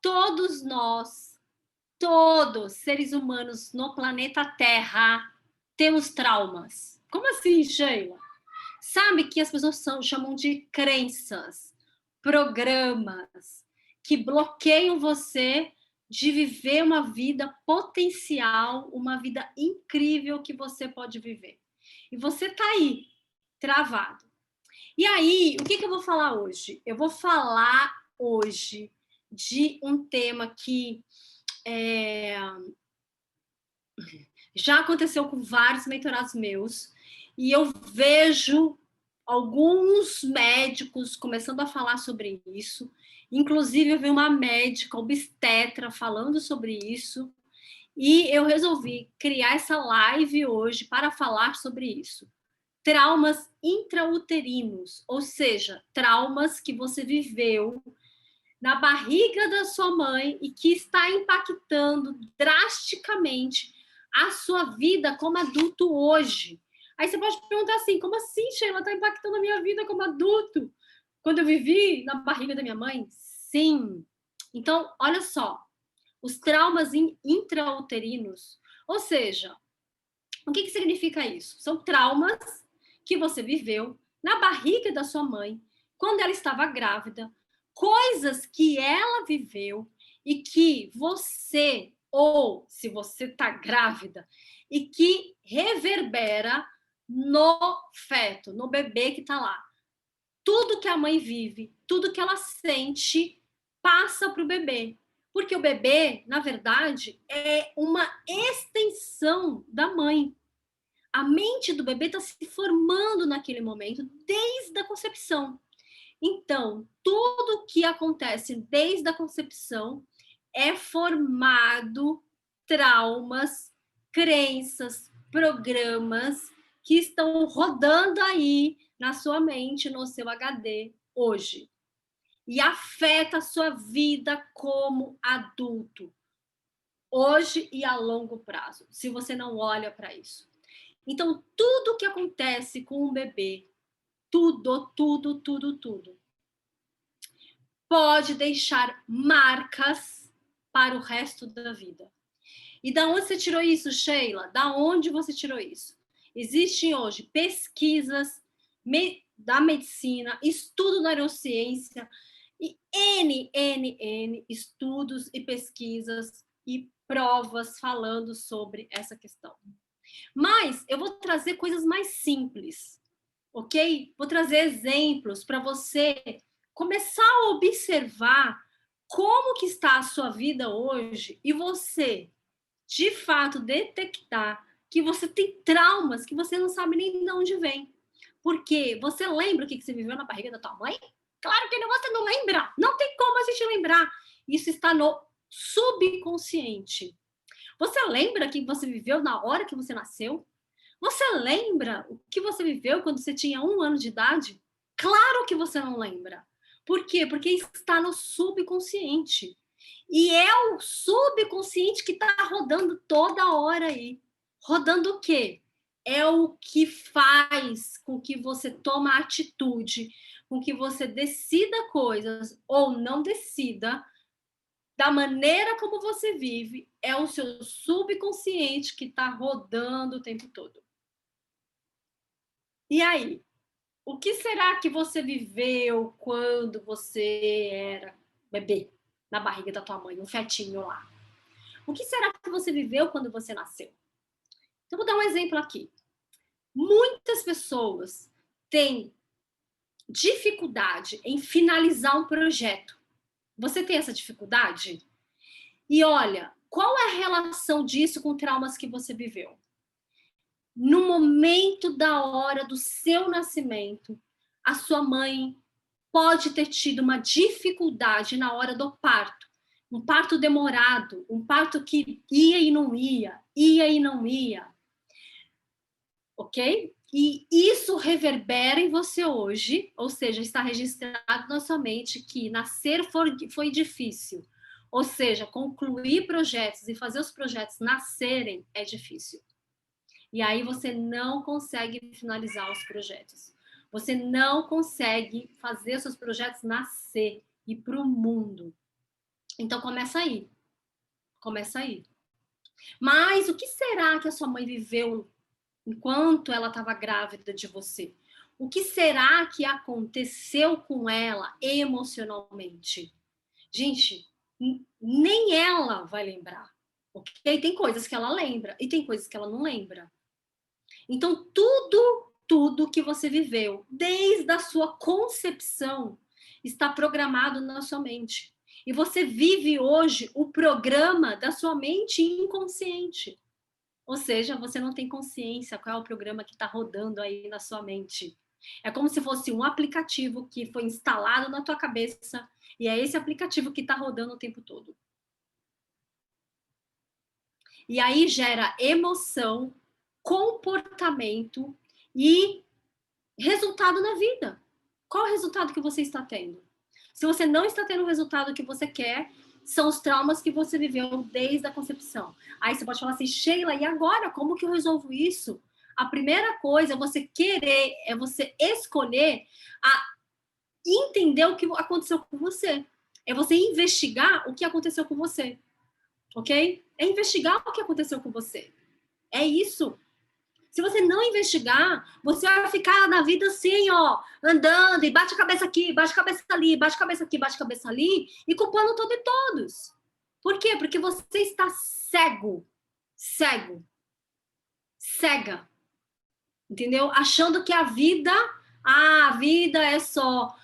Todos nós, todos seres humanos no planeta Terra temos traumas. Como assim, Sheila? Sabe que as pessoas chamam de crenças, programas que bloqueiam você de viver uma vida potencial, uma vida incrível que você pode viver. E você tá aí, travado. E aí, o que eu vou falar hoje? Eu vou falar hoje de um tema que já aconteceu com vários mentorados meus, e eu vejo alguns médicos começando a falar sobre isso. Inclusive, eu vi uma médica obstetra falando sobre isso, e eu resolvi criar essa live hoje para falar sobre isso. Traumas intrauterinos, ou seja, traumas que você viveu na barriga da sua mãe e que está impactando drasticamente a sua vida como adulto hoje. Aí você pode perguntar assim, como assim, Sheila, está impactando a minha vida como adulto? Quando eu vivi na barriga da minha mãe? Sim. Então, olha só, os traumas intrauterinos, ou seja, o que significa isso? São traumas que você viveu na barriga da sua mãe, quando ela estava grávida, coisas que ela viveu e que você, ou se você está grávida, e que reverbera no feto, no bebê que está lá. Tudo que a mãe vive, tudo que ela sente, passa para o bebê. Porque o bebê, na verdade, é uma extensão da mãe. A mente do bebê está se formando naquele momento, desde a concepção. Então, tudo que acontece desde a concepção é formado traumas, crenças, programas que estão rodando aí na sua mente, no seu HD hoje. E afeta a sua vida como adulto, hoje e a longo prazo, se você não olha para isso. Então, tudo que acontece com um bebê, tudo, pode deixar marcas para o resto da vida. E da onde você tirou isso, Sheila? Da onde você tirou isso? Existem hoje pesquisas da medicina, estudo da neurociência, e N estudos e pesquisas e provas falando sobre essa questão. Mas eu vou trazer coisas mais simples, ok? Vou trazer exemplos para você começar a observar como que está a sua vida hoje e você, de fato, detectar que você tem traumas que você não sabe nem de onde vem. Porque você lembra o que você viveu na barriga da tua mãe? Claro que não, você não lembra. Não tem como a gente lembrar. Isso está no subconsciente. Você lembra que você viveu na hora que você nasceu? Você lembra o que você viveu quando você tinha 1 ano de idade? Claro que você não lembra. Por quê? Porque está no subconsciente. E é o subconsciente que está rodando toda hora aí. Rodando o quê? É o que faz com que você tome atitude, com que você decida coisas ou não decida, da maneira como você vive, é o seu subconsciente que está rodando o tempo todo. E aí? O que será que você viveu quando você era bebê, na barriga da tua mãe, um fetinho lá? O que será que você viveu quando você nasceu? Então, vou dar um exemplo aqui. Muitas pessoas têm dificuldade em finalizar um projeto. Você tem essa dificuldade? E olha, qual é a relação disso com traumas que você viveu? No momento da hora do seu nascimento, a sua mãe pode ter tido uma dificuldade na hora do parto, um parto demorado, um parto que ia e não ia, ia e não ia, ok? E isso reverbera em você hoje, ou seja, está registrado na sua mente que nascer foi difícil, ou seja, concluir projetos e fazer os projetos nascerem é difícil. E aí você não consegue finalizar os projetos. Você não consegue fazer seus projetos nascer e para o mundo. Então começa aí. Começa aí. Mas o que será que a sua mãe viveu enquanto ela estava grávida de você? O que será que aconteceu com ela emocionalmente? Gente, nem ela vai lembrar. Ok? Tem coisas que ela lembra e tem coisas que ela não lembra. Então, tudo que você viveu, desde a sua concepção, está programado na sua mente. E você vive hoje o programa da sua mente inconsciente. Ou seja, você não tem consciência qual é o programa que está rodando aí na sua mente. É como se fosse um aplicativo que foi instalado na tua cabeça e é esse aplicativo que está rodando o tempo todo. E aí gera emoção, comportamento e resultado na vida. Qual é o resultado que você está tendo? Se você não está tendo o resultado que você quer, são os traumas que você viveu desde a concepção. Aí você pode falar assim, Sheila, e agora? Como que eu resolvo isso? A primeira coisa é você querer, é você escolher a entender o que aconteceu com você. É você investigar o que aconteceu com você. Ok? É investigar o que aconteceu com você. É isso. Se você não investigar, você vai ficar na vida assim, ó, andando e bate a cabeça aqui, bate a cabeça ali, bate a cabeça aqui, bate a cabeça ali, e culpando todo e todos. Por quê? Porque você está cego, cego, cega, entendeu? Achando que a vida é só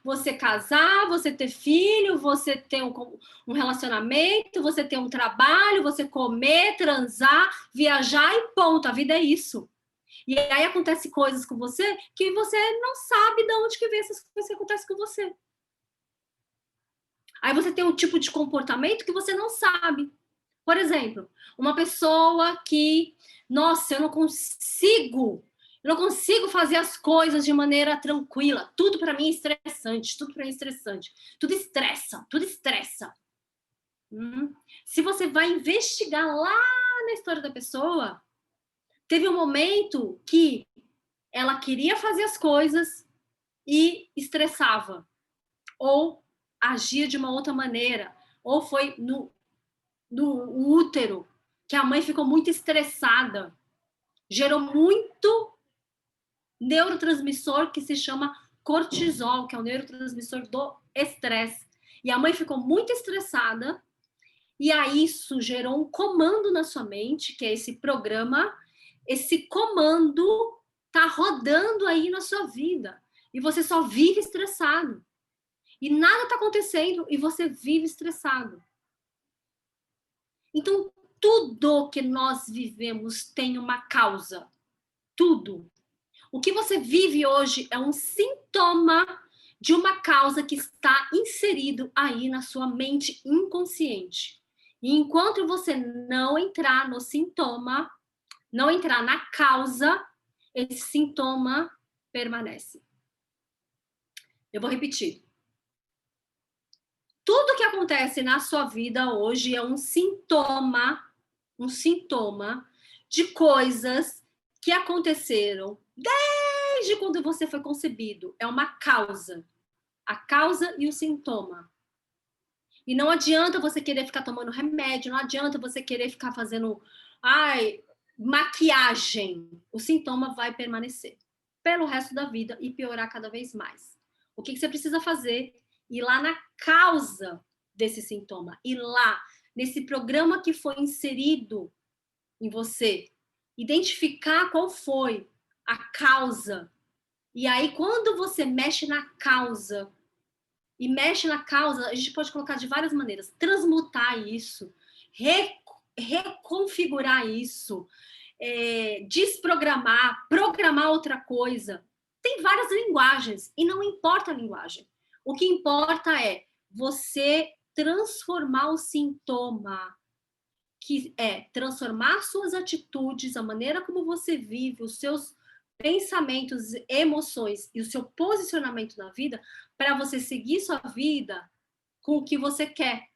você casar, você ter filho, você ter um relacionamento, você ter um trabalho, você comer, transar, viajar e ponto. A vida é isso. E aí acontece coisas com você que você não sabe de onde que vem essas coisas que acontecem com você. Aí você tem um tipo de comportamento que você não sabe. Por exemplo, uma pessoa que, nossa, eu não consigo fazer as coisas de maneira tranquila. Tudo para mim é estressante, tudo para mim é estressante. Tudo estressa, tudo estressa. Se você vai investigar lá na história da pessoa, teve um momento que ela queria fazer as coisas e estressava, ou agia de uma outra maneira, ou foi no útero, que a mãe ficou muito estressada, gerou muito neurotransmissor que se chama cortisol, que é o neurotransmissor do estresse. E a mãe ficou muito estressada, e aí isso gerou um comando na sua mente, que é esse programa, esse comando tá rodando aí na sua vida. E você só vive estressado. E nada tá acontecendo e você vive estressado. Então, tudo que nós vivemos tem uma causa. Tudo. O que você vive hoje é um sintoma de uma causa que está inserido aí na sua mente inconsciente. E enquanto você não entrar no sintoma, não entrar na causa, esse sintoma permanece. Eu vou repetir. Tudo que acontece na sua vida hoje é um sintoma de coisas que aconteceram desde quando você foi concebido. É uma causa. A causa e o sintoma. E não adianta você querer ficar tomando remédio, não adianta você querer ficar fazendo maquiagem. O sintoma vai permanecer pelo resto da vida e piorar cada vez mais. O que você precisa fazer? Ir lá na causa desse sintoma, ir lá nesse programa que foi inserido em você, identificar qual foi a causa. E aí, quando você mexe na causa, a gente pode colocar de várias maneiras, transmutar isso, reconfigurar isso, desprogramar, programar outra coisa. Tem várias linguagens e não importa a linguagem. O que importa é você transformar o sintoma, que é transformar suas atitudes, a maneira como você vive, os seus pensamentos, emoções e o seu posicionamento na vida para você seguir sua vida com o que você quer.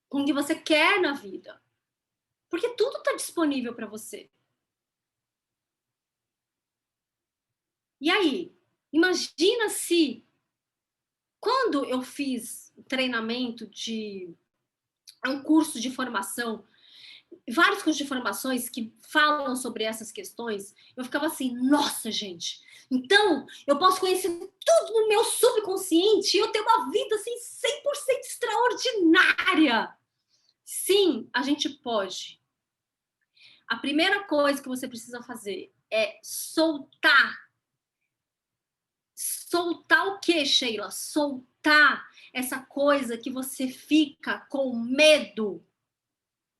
Com o que você quer na vida. Porque tudo está disponível para você. E aí, imagina se Quando eu fiz treinamento um curso de formação, vários cursos de formações que falam sobre essas questões, eu ficava assim, nossa, gente, então eu posso conhecer tudo no meu subconsciente e eu tenho uma vida assim 100% extraordinária. Sim, a gente pode. A primeira coisa que você precisa fazer é soltar. Soltar o quê, Sheila? Soltar essa coisa que você fica com medo.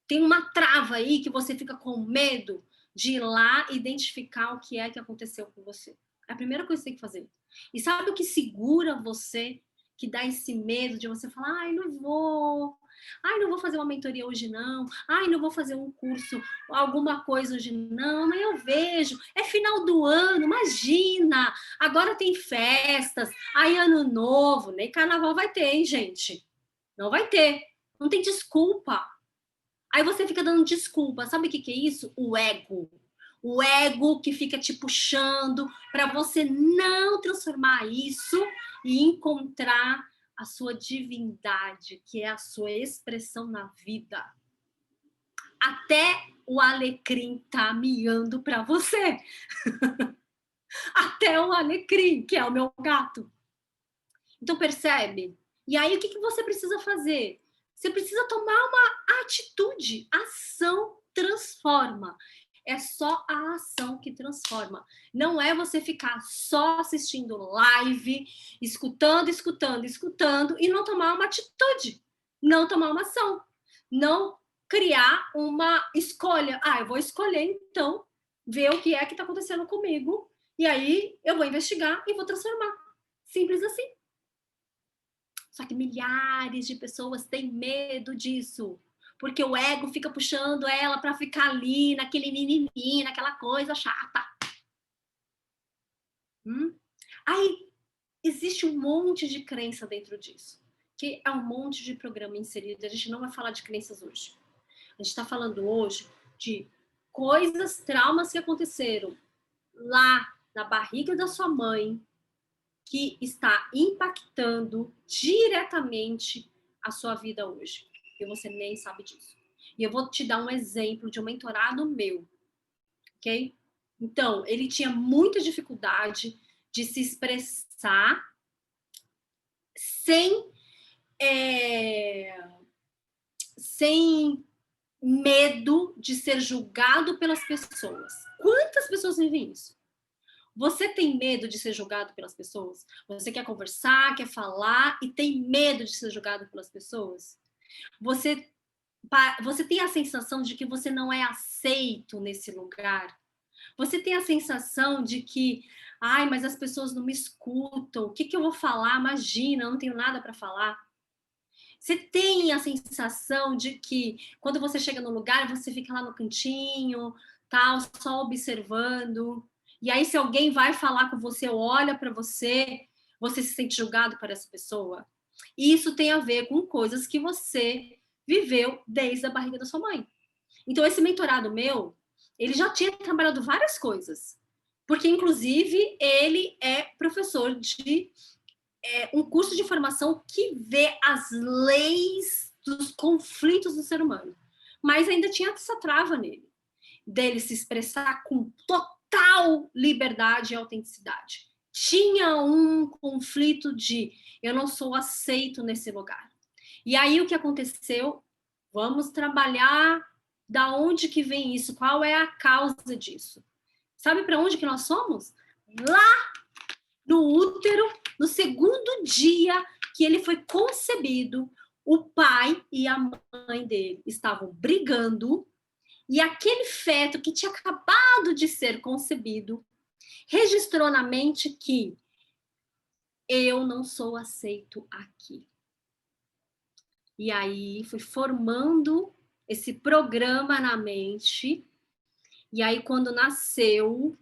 Tem uma trava aí que você fica com medo de ir lá identificar o que é que aconteceu com você. É a primeira coisa que você tem que fazer. E sabe o que segura você, que dá esse medo de você falar, ai, não vou fazer uma mentoria hoje não, ai, não vou fazer um curso, alguma coisa hoje não, mas eu vejo, é final do ano, imagina, agora tem festas, aí ano novo, nem carnaval vai ter, hein, gente? Não vai ter, não tem desculpa. Aí você fica dando desculpa. Sabe o que é isso? O ego. O ego que fica te puxando para você não transformar isso e encontrar a sua divindade, que é a sua expressão na vida. Até o alecrim tá miando para você. Até o alecrim, que é o meu gato. Então, percebe? E aí, o que você precisa fazer? Você precisa tomar uma atitude. Ação transforma. É só a ação que transforma. Não é você ficar só assistindo live, escutando e não tomar uma atitude. Não tomar uma ação. Não criar uma escolha. Ah, eu vou escolher, então, ver o que é que está acontecendo comigo. E aí, eu vou investigar e vou transformar. Simples assim. Só que milhares de pessoas têm medo disso. Porque o ego fica puxando ela para ficar ali, naquele mimimi, naquela coisa chata. Aí existe um monte de crença dentro disso. Que é um monte de programa inserido. A gente não vai falar de crenças hoje. A gente está falando hoje de coisas, traumas que aconteceram lá na barriga da sua mãe, que está impactando diretamente a sua vida hoje. E você nem sabe disso. E eu vou te dar um exemplo de um mentorado meu, ok? Então, ele tinha muita dificuldade de se expressar sem medo de ser julgado pelas pessoas. Quantas pessoas vivem isso? Você tem medo de ser julgado pelas pessoas? Você quer conversar, quer falar e tem medo de ser julgado pelas pessoas? Você tem a sensação de que você não é aceito nesse lugar? Você tem a sensação de que, ai, mas as pessoas não me escutam, o que eu vou falar? Imagina, eu não tenho nada para falar. Você tem a sensação de que quando você chega no lugar, você fica lá no cantinho, tal, só observando. E aí, se alguém vai falar com você ou olha para você, você se sente julgado por essa pessoa. E isso tem a ver com coisas que você viveu desde a barriga da sua mãe. Então, esse mentorado meu, ele já tinha trabalhado várias coisas. Porque, inclusive, ele é professor de um curso de formação que vê as leis dos conflitos do ser humano. Mas ainda tinha essa trava nele, dele se expressar com total liberdade e autenticidade. Tinha um conflito de eu não sou aceito nesse lugar. E aí o que aconteceu? Vamos trabalhar da onde que vem isso, qual é a causa disso. Sabe para onde que nós somos? Lá no útero, no segundo dia que ele foi concebido, o pai e a mãe dele estavam brigando e aquele feto que tinha acabado de ser concebido registrou na mente que eu não sou aceito aqui. E aí foi formando esse programa na mente. E aí quando nasceu,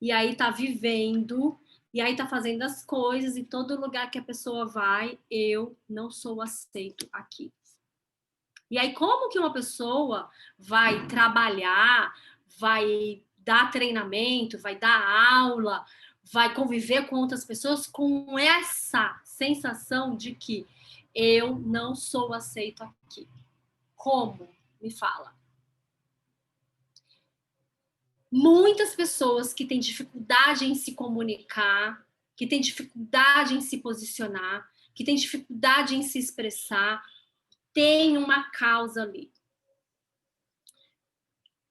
e aí tá vivendo, e aí tá fazendo as coisas, em todo lugar que a pessoa vai, eu não sou aceito aqui. E aí, como que uma pessoa vai trabalhar, vai dar treinamento, vai dar aula, vai conviver com outras pessoas com essa sensação de que eu não sou aceito aqui. Como? Me fala. Muitas pessoas que têm dificuldade em se comunicar, que têm dificuldade em se posicionar, que têm dificuldade em se expressar, têm uma causa ali.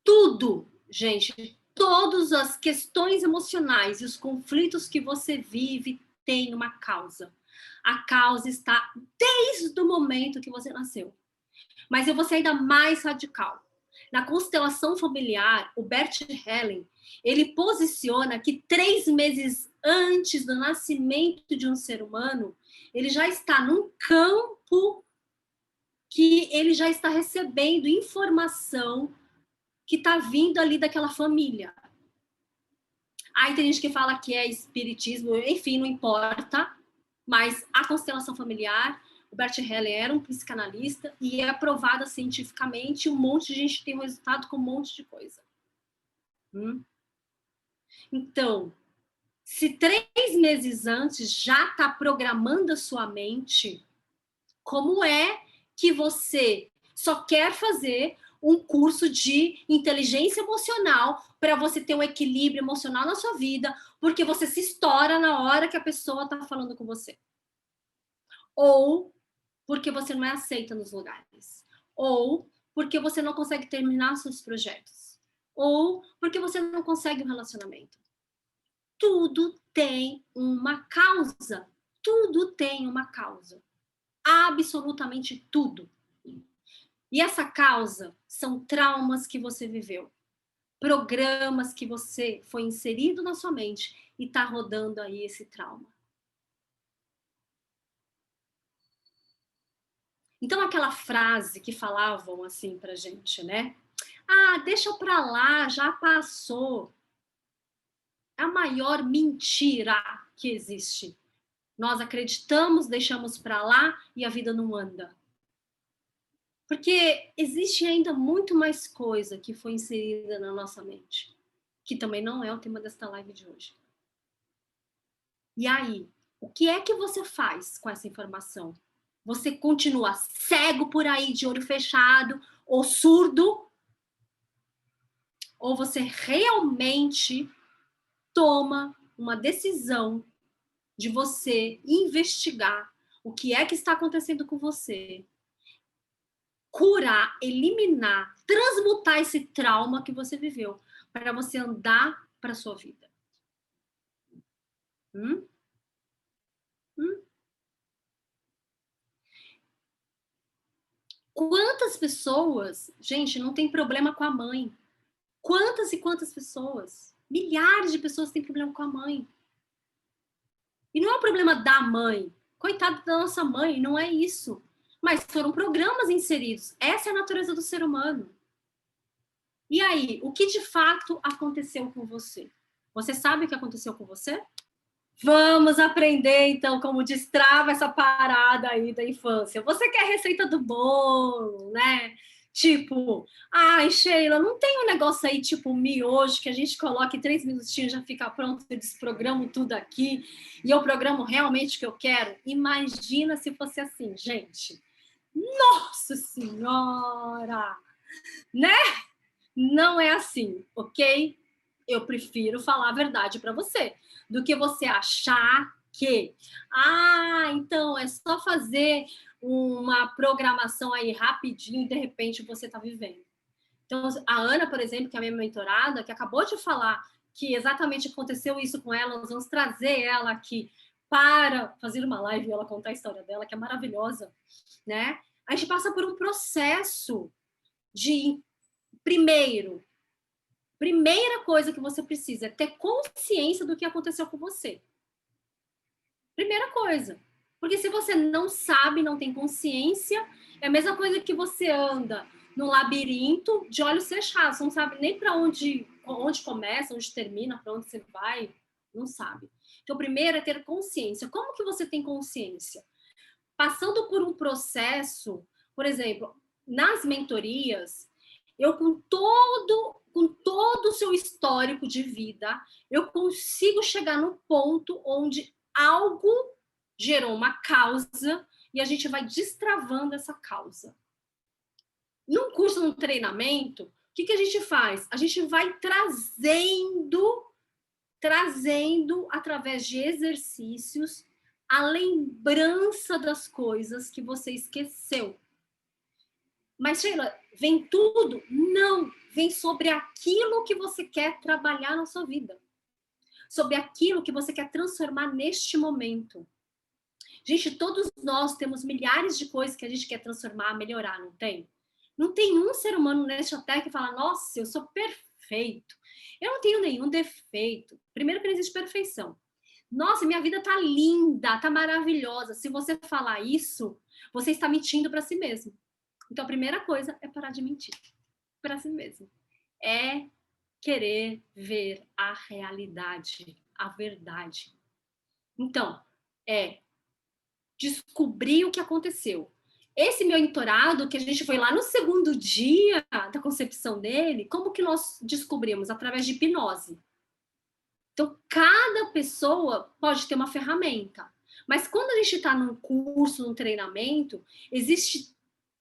Tudo, gente, todas as questões emocionais e os conflitos que você vive têm uma causa. A causa está desde o momento que você nasceu. Mas eu vou ser ainda mais radical. Na constelação familiar, o Bert Helling, ele posiciona que 3 meses antes do nascimento de um ser humano, ele já está num campo que ele já está recebendo informação que está vindo ali daquela família. Aí tem gente que fala que é espiritismo, enfim, não importa, mas a constelação familiar, o Bert Helling era um psicanalista e é aprovada cientificamente, um monte de gente tem resultado com um monte de coisa. Então, se 3 meses antes já está programando a sua mente, como é que você só quer fazer um curso de inteligência emocional para você ter um equilíbrio emocional na sua vida, porque você se estoura na hora que a pessoa está falando com você? Ou porque você não é aceita nos lugares, ou porque você não consegue terminar seus projetos, ou porque você não consegue um relacionamento. Tudo tem uma causa. Tudo tem uma causa. Absolutamente tudo. E essa causa são traumas que você viveu, programas que você foi inserido na sua mente e está rodando aí esse trauma. Então, aquela frase que falavam assim pra gente, né? Ah, deixa pra lá, já passou. É a maior mentira que existe. Nós acreditamos, deixamos pra lá e a vida não anda. Porque existe ainda muito mais coisa que foi inserida na nossa mente, que também não é o tema desta live de hoje. E aí, o que é que você faz com essa informação? Você continua cego por aí, de olho fechado, ou surdo? Ou você realmente toma uma decisão de você investigar o que é que está acontecendo com você, curar, eliminar, transmutar esse trauma que você viveu para você andar para sua vida? Hum? Quantas pessoas, gente, não tem problema com a mãe? Quantas e quantas pessoas? Milhares de pessoas têm problema com a mãe. E não é um problema da mãe. Coitada da nossa mãe, não é isso. Mas foram programas inseridos. Essa é a natureza do ser humano. E aí, o que de fato aconteceu com você? Você sabe o que aconteceu com você? Vamos aprender, então, como destrava essa parada aí da infância. Você quer receita do bolo, né? Tipo, ai, Sheila, não tem um negócio aí, tipo, miojo, que a gente coloca em 3 minutinhos, já fica pronto, eu desprogramo tudo aqui, e eu programo realmente o que eu quero? Imagina se fosse assim, gente. Nossa Senhora! Né? Não é assim, ok? Eu prefiro falar a verdade para você do que você achar que, então é só fazer uma programação aí rapidinho e de repente você está vivendo. Então, a Ana, por exemplo, que é a minha mentorada, que acabou de falar que exatamente aconteceu isso com ela, nós vamos trazer ela aqui para fazer uma live e ela contar a história dela, que é maravilhosa, né? A gente passa por um processo de, primeira coisa que você precisa é ter consciência do que aconteceu com você. Primeira coisa. Porque se você não sabe, não tem consciência, é a mesma coisa que você anda no labirinto de olhos fechados. Você não sabe nem para onde começa, onde termina, para onde você vai. Não sabe. Então, primeiro é ter consciência. Como que você tem consciência? Passando por um processo, por exemplo, nas mentorias, eu com todo com todo o seu histórico de vida, eu consigo chegar no ponto onde algo gerou uma causa e a gente vai destravando essa causa. Num curso, num treinamento, o que a gente faz? A gente vai trazendo através de exercícios a lembrança das coisas que você esqueceu. Mas, Sheila, vem tudo? Não, vem sobre aquilo que você quer trabalhar na sua vida. Sobre aquilo que você quer transformar neste momento. Gente, todos nós temos milhares de coisas que a gente quer transformar, melhorar, não tem? Não tem um ser humano nesta terra que fala, nossa, eu sou perfeito. Eu não tenho nenhum defeito. Primeiro que não existe perfeição. Nossa, minha vida tá linda, tá maravilhosa. Se você falar isso, você está mentindo para si mesmo. Então, a primeira coisa é parar de mentir para si mesmo. É querer ver a realidade, a verdade. Então, é descobrir o que aconteceu. Esse meu entorado, que a gente foi lá no segundo dia da concepção dele, como que nós descobrimos? Através de hipnose. Então, cada pessoa pode ter uma ferramenta. Mas quando a gente está num curso, num treinamento, existe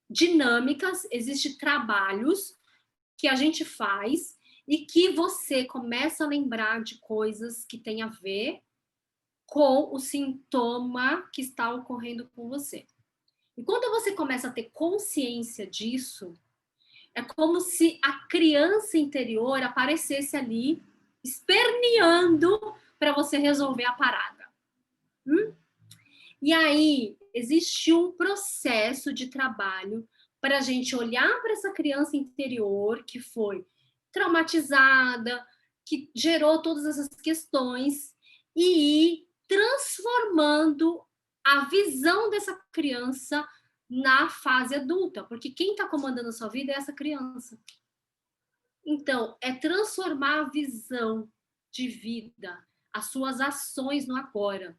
dinâmicas, existem trabalhos que a gente faz e que você começa a lembrar de coisas que têm a ver com o sintoma que está ocorrendo com você. E quando você começa a ter consciência disso, é como se a criança interior aparecesse ali, esperneando para você resolver a parada. E aí, existe um processo de trabalho para a gente olhar para essa criança interior que foi traumatizada, que gerou todas essas questões e ir transformando a visão dessa criança na fase adulta, porque quem está comandando a sua vida é essa criança. Então, é transformar a visão de vida, as suas ações no agora.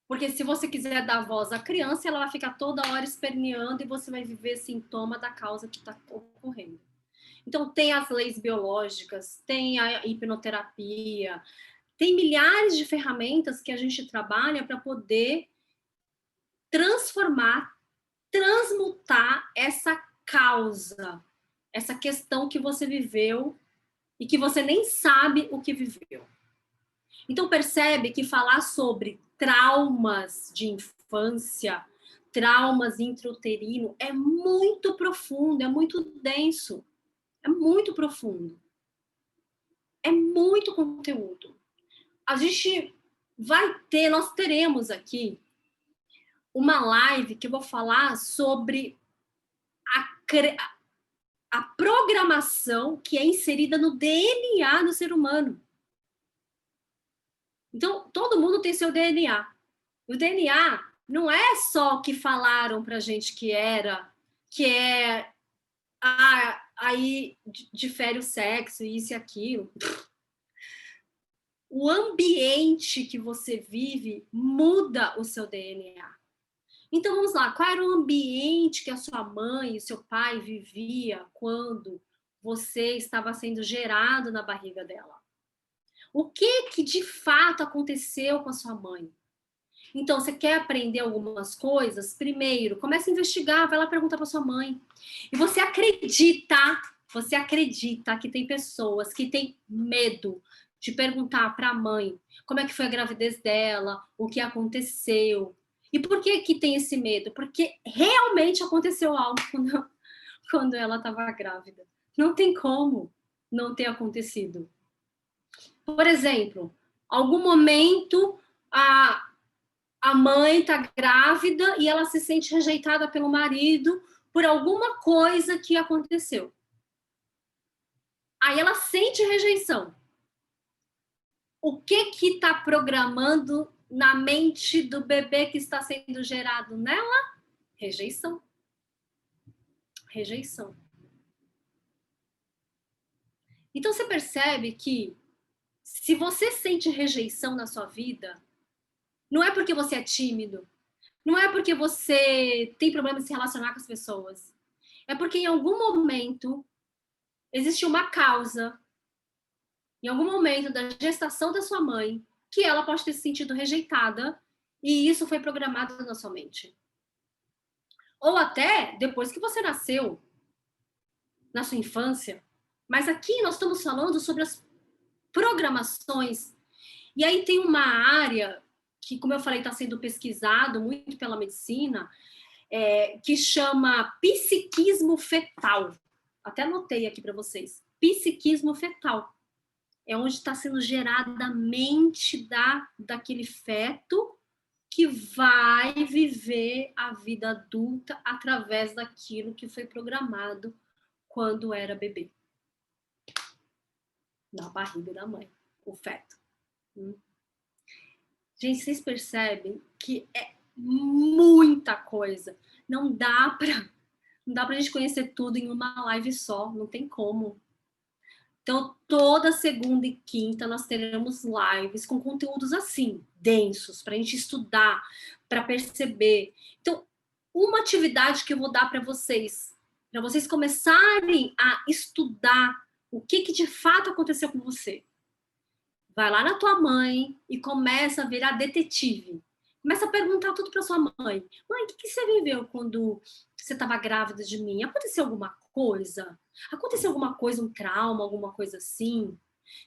Porque se você quiser dar voz à criança, ela vai ficar toda hora esperneando e você vai viver sintoma da causa que está ocorrendo. Então, tem as leis biológicas, tem a hipnoterapia, tem milhares de ferramentas que a gente trabalha para poder transformar, transmutar essa causa, essa questão que você viveu e que você nem sabe o que viveu. Então, percebe que falar sobre traumas de infância, traumas intrauterino, é muito profundo, é muito denso, é muito profundo. É muito conteúdo. A gente nós teremos aqui uma live que eu vou falar sobre a programação que é inserida no DNA do ser humano. Então, todo mundo tem seu DNA. O DNA não é só o que falaram pra gente que é, aí difere o sexo, isso e aquilo. O ambiente que você vive muda o seu DNA. Então, vamos lá, qual era o ambiente que a sua mãe e o seu pai vivia quando você estava sendo gerado na barriga dela? O que de fato aconteceu com a sua mãe? Então, você quer aprender algumas coisas? Primeiro, comece a investigar, vai lá perguntar para sua mãe. E você acredita que tem pessoas que têm medo de perguntar para a mãe como é que foi a gravidez dela, o que aconteceu. E por que tem esse medo? Porque realmente aconteceu algo quando ela estava grávida. Não tem como não ter acontecido. Por exemplo, algum momento a mãe está grávida e ela se sente rejeitada pelo marido por alguma coisa que aconteceu. Aí ela sente rejeição. O que está programando na mente do bebê que está sendo gerado nela? Rejeição. Rejeição. Então você percebe que se você sente rejeição na sua vida, não é porque você é tímido, não é porque você tem problema de se relacionar com as pessoas, é porque em algum momento existiu uma causa, em algum momento da gestação da sua mãe, que ela pode ter se sentido rejeitada, e isso foi programado na sua mente. Ou até depois que você nasceu, na sua infância. Mas aqui nós estamos falando sobre as programações. E aí tem uma área que, como eu falei, está sendo pesquisado muito pela medicina, que chama psiquismo fetal. Até anotei aqui para vocês. Psiquismo fetal. É onde está sendo gerada a mente daquele feto que vai viver a vida adulta através daquilo que foi programado quando era bebê. Na barriga da mãe, o feto. Gente, vocês percebem que é muita coisa. Não dá pra gente conhecer tudo em uma live só, não tem como. Então, toda segunda e quinta nós teremos lives com conteúdos assim, densos, para a gente estudar, para perceber. Então, uma atividade que eu vou dar para vocês começarem a estudar o que de fato aconteceu com você. Vai lá na tua mãe e começa a virar detetive. Começa a perguntar tudo para sua mãe. Mãe, o que você viveu quando você estava grávida de mim? Aconteceu alguma coisa? Aconteceu alguma coisa, um trauma, alguma coisa assim?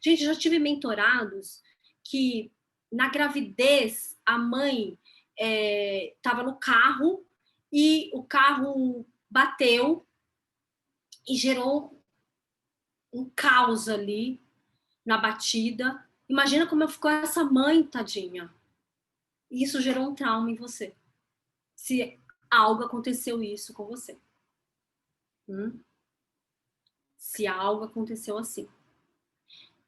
Gente, já tive mentorados que na gravidez a mãe estava no carro e o carro bateu e gerou um caos ali na batida. Imagina como ficou essa mãe, tadinha. E isso gerou um trauma em você. Se algo aconteceu isso com você. Se algo aconteceu assim.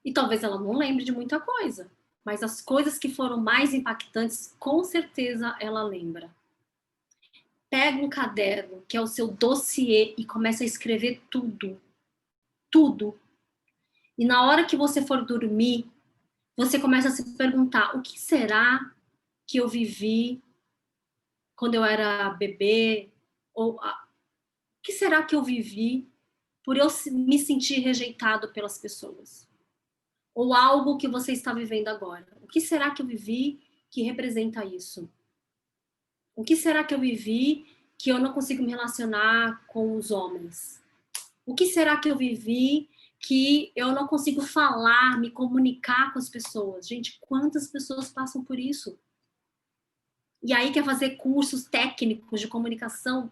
E talvez ela não lembre de muita coisa. Mas as coisas que foram mais impactantes, com certeza ela lembra. Pega um caderno, que é o seu dossiê, e começa a escrever tudo. Tudo. E na hora que você for dormir, você começa a se perguntar: o que será que eu vivi quando eu era bebê? Ou o que será que eu vivi por eu me sentir rejeitado pelas pessoas? Ou algo que você está vivendo agora? O que será que eu vivi que representa isso? O que será que eu vivi que eu não consigo me relacionar com os homens? O que será que eu vivi que eu não consigo falar, me comunicar com as pessoas? Gente, quantas pessoas passam por isso? E aí quer fazer cursos técnicos de comunicação?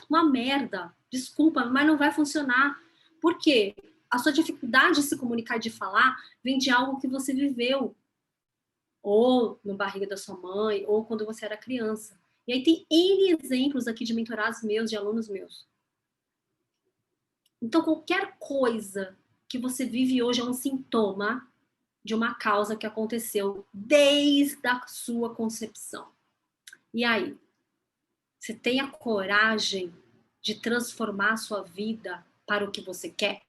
Uma merda. Desculpa, mas não vai funcionar. Por quê? A sua dificuldade de se comunicar e de falar vem de algo que você viveu. Ou no barriga da sua mãe, ou quando você era criança. E aí tem N exemplos aqui de mentorados meus, de alunos meus. Então, qualquer coisa que você vive hoje é um sintoma de uma causa que aconteceu desde a sua concepção. E aí? Você tem a coragem de transformar a sua vida para o que você quer?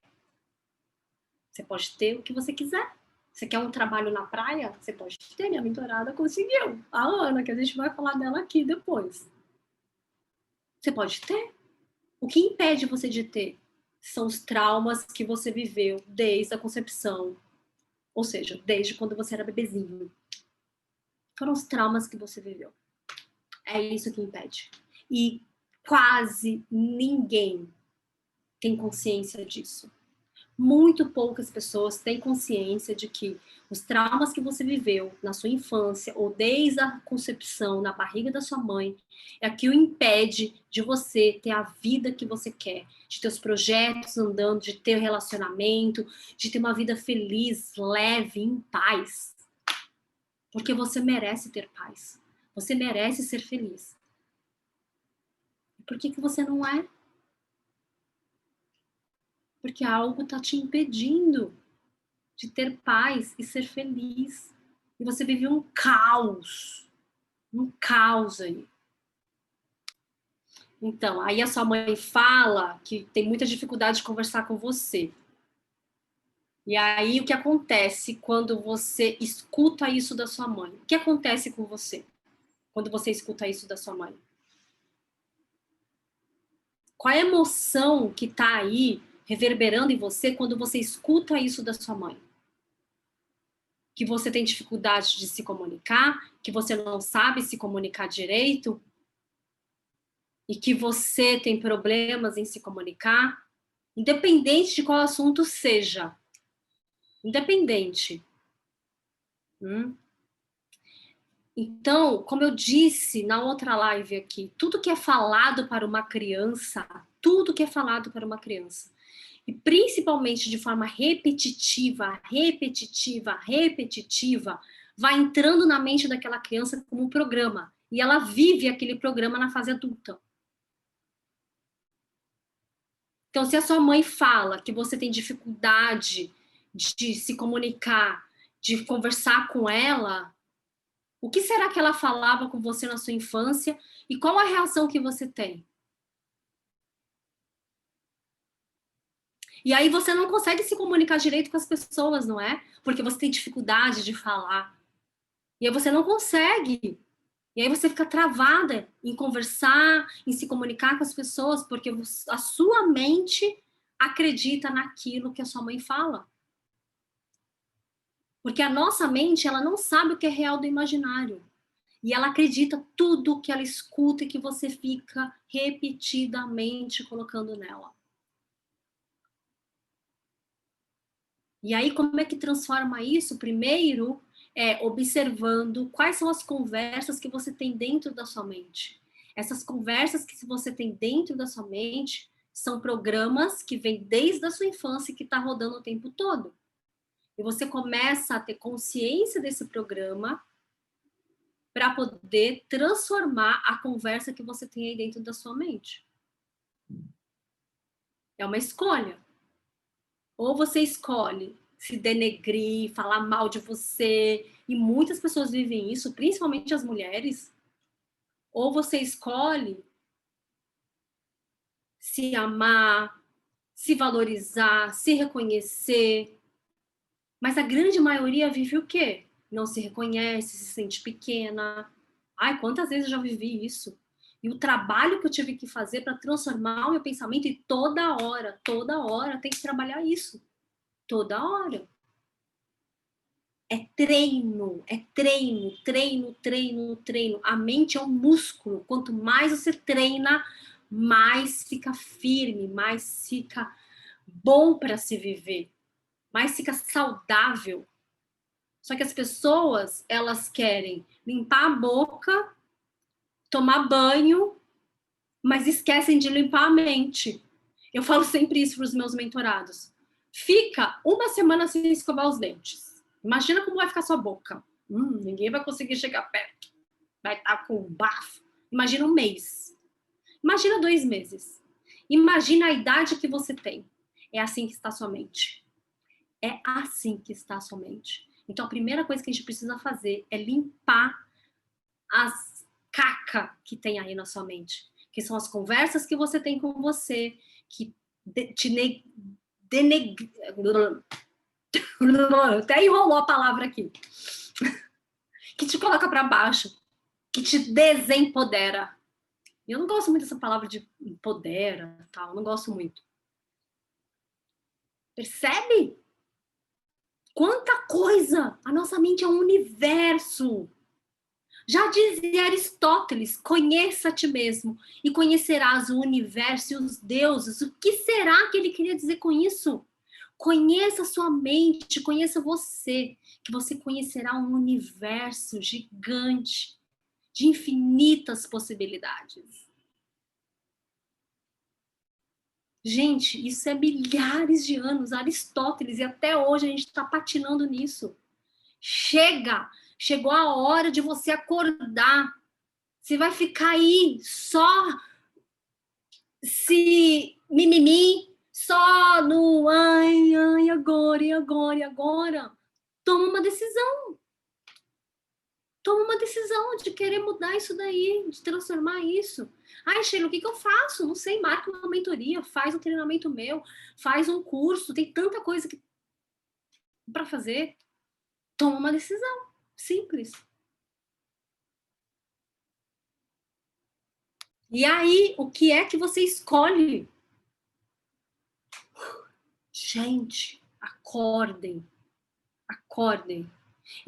Você pode ter o que você quiser. Você quer um trabalho na praia? Você pode ter. Minha mentorada conseguiu. A Ana, que a gente vai falar dela aqui depois. Você pode ter. O que impede você de ter são os traumas que você viveu desde a concepção. Ou seja, desde quando você era bebezinho. Foram os traumas que você viveu. É isso que impede. E quase ninguém tem consciência disso. Muito poucas pessoas têm consciência de que os traumas que você viveu na sua infância ou desde a concepção na barriga da sua mãe é que o impede de você ter a vida que você quer, de ter os projetos andando, de ter um relacionamento, de ter uma vida feliz, leve, em paz. Porque você merece ter paz. Você merece ser feliz. Por que você não é? Porque algo está te impedindo de ter paz e ser feliz. E você vive um caos aí. Então, aí a sua mãe fala que tem muita dificuldade de conversar com você. E aí o que acontece quando você escuta isso da sua mãe? O que acontece com você quando você escuta isso da sua mãe? Qual é a emoção que está aí reverberando em você quando você escuta isso da sua mãe? Que você tem dificuldade de se comunicar, que você não sabe se comunicar direito e que você tem problemas em se comunicar, independente de qual assunto seja. Independente. Então, como eu disse na outra live aqui, tudo que é falado para uma criança, tudo que é falado para uma criança, e principalmente de forma repetitiva, vai entrando na mente daquela criança como um programa. E ela vive aquele programa na fase adulta. Então, se a sua mãe fala que você tem dificuldade de se comunicar, de conversar com ela, o que será que ela falava com você na sua infância e qual a reação que você tem? E aí você não consegue se comunicar direito com as pessoas, não é? Porque você tem dificuldade de falar. E aí você não consegue. E aí você fica travada em conversar, em se comunicar com as pessoas, porque a sua mente acredita naquilo que a sua mãe fala. Porque a nossa mente, ela não sabe o que é real do imaginário. E ela acredita tudo que ela escuta e que você fica repetidamente colocando nela. E aí, como é que transforma isso? Primeiro, observando quais são as conversas que você tem dentro da sua mente. Essas conversas que você tem dentro da sua mente são programas que vêm desde a sua infância e que está rodando o tempo todo. E você começa a ter consciência desse programa para poder transformar a conversa que você tem aí dentro da sua mente. É uma escolha. Ou você escolhe se denegrir, falar mal de você, e muitas pessoas vivem isso, principalmente as mulheres, ou você escolhe se amar, se valorizar, se reconhecer. Mas a grande maioria vive o quê? Não se reconhece, se sente pequena. Ai, quantas vezes eu já vivi isso? E o trabalho que eu tive que fazer para transformar o meu pensamento, e toda hora tem que trabalhar isso. Toda hora. É treino, treino. A mente é um músculo. Quanto mais você treina, mais fica firme, mais fica bom para se viver, mais fica saudável. Só que as pessoas, elas querem limpar a boca, tomar banho, mas esquecem de limpar a mente. Eu falo sempre isso para os meus mentorados. Fica uma semana sem escovar os dentes. Imagina como vai ficar sua boca. Ninguém vai conseguir chegar perto. Vai estar com bafo. Imagina um mês. Imagina 2 meses. Imagina a idade que você tem. É assim que está a sua mente. É assim que está a sua mente. Então, a primeira coisa que a gente precisa fazer é limpar as caca que tem aí na sua mente. Que são as conversas que você tem com você, que te até enrolou a palavra aqui. Que te coloca para baixo, que te desempodera. Eu não gosto muito dessa palavra de empodera, tal, não gosto muito. Percebe? Quanta coisa! A nossa mente é um universo. Já dizia Aristóteles, conheça a ti mesmo e conhecerás o universo e os deuses. O que será que ele queria dizer com isso? Conheça a sua mente, conheça você, que você conhecerá um universo gigante, de infinitas possibilidades. Gente, isso é milhares de anos, Aristóteles, e até hoje a gente está patinando nisso. Chega! Chegou a hora de você acordar. Você vai ficar aí só se mimimi, só no ai, agora. Toma uma decisão. Toma uma decisão de querer mudar isso daí, de transformar isso. Ai, Sheila, o que eu faço? Não sei, marca uma mentoria, faz um treinamento meu, faz um curso, tem tanta coisa para fazer. Toma uma decisão. Simples. E aí, o que é que você escolhe? Gente, acordem. Acordem.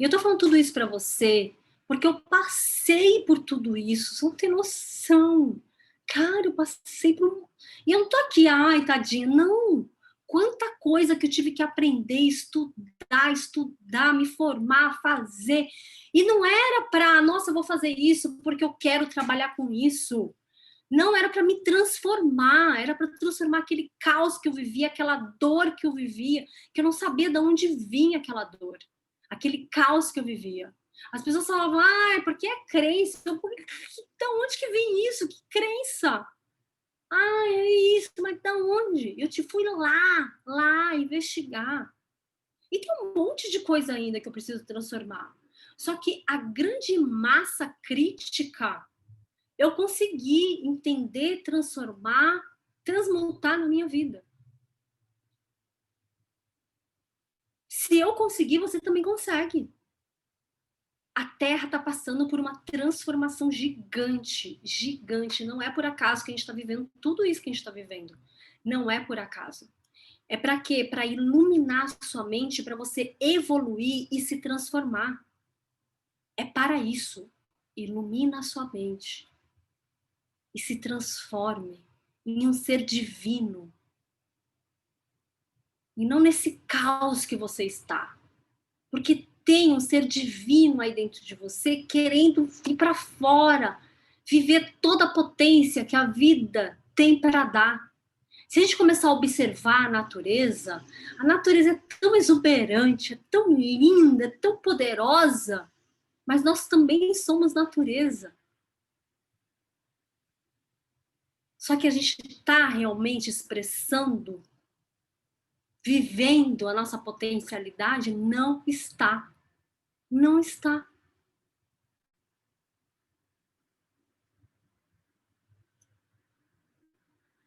E eu tô falando tudo isso para você porque eu passei por tudo isso. Você não tem noção. Cara, eu passei por um... E eu não tô aqui, ai, tadinha. Não. Quanta coisa que eu tive que aprender, estudar, me formar, fazer. E não era para, nossa, eu vou fazer isso porque eu quero trabalhar com isso. Não, era para me transformar, era para transformar aquele caos que eu vivia, aquela dor que eu vivia, que eu não sabia de onde vinha aquela dor, aquele caos que eu vivia. As pessoas falavam, ah, porque é crença. Da onde que vem isso? Que crença? Ah, é isso, mas da onde? Eu te fui lá, investigar. E tem um monte de coisa ainda que eu preciso transformar. Só que a grande massa crítica eu consegui entender, transformar, transmutar na minha vida. Se eu conseguir, você também consegue. A Terra está passando por uma transformação gigante, gigante. Não é por acaso que a gente está vivendo tudo isso que a gente está vivendo. Não é por acaso. É para quê? Para iluminar a sua mente, para você evoluir e se transformar. É para isso. Ilumina a sua mente e se transforme em um ser divino. E não nesse caos que você está. Porque tem um ser divino aí dentro de você querendo ir para fora, viver toda a potência que a vida tem para dar. Se a gente começar a observar a natureza é tão exuberante, é tão linda, é tão poderosa, mas nós também somos natureza. Só que a gente está realmente expressando, vivendo a nossa potencialidade? Não está. Não está.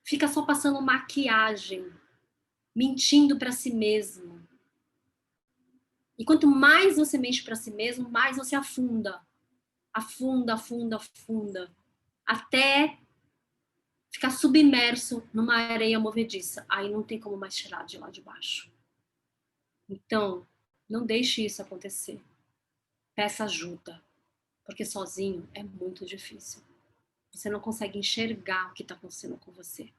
Fica só passando maquiagem, mentindo para si mesmo. E quanto mais você mente para si mesmo, mais você afunda. Afunda, afunda, afunda. Até ficar submerso numa areia movediça. Aí não tem como mais tirar de lá de baixo. Então, não deixe isso acontecer. Peça ajuda. Porque sozinho é muito difícil. Você não consegue enxergar o que está acontecendo com você.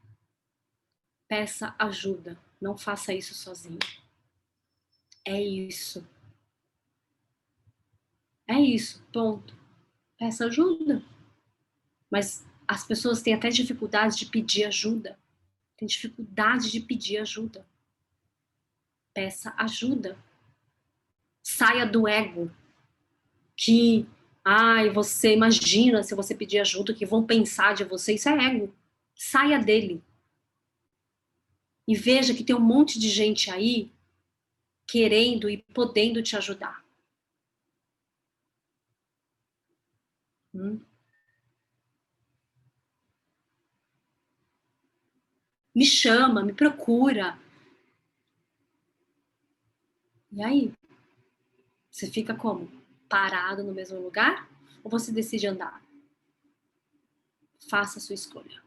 Peça ajuda. Não faça isso sozinho. É isso. É isso. Ponto. Peça ajuda. Mas as pessoas têm até dificuldade de pedir ajuda. Tem dificuldade de pedir ajuda. Peça ajuda. Saia do ego. Que, ai, você imagina se você pedir ajuda, o que vão pensar de você. Isso é ego. Saia dele. E veja que tem um monte de gente aí querendo e podendo te ajudar. Me chama, me procura. E aí? Você fica como? Parado no mesmo lugar? Ou você decide andar? Faça a sua escolha.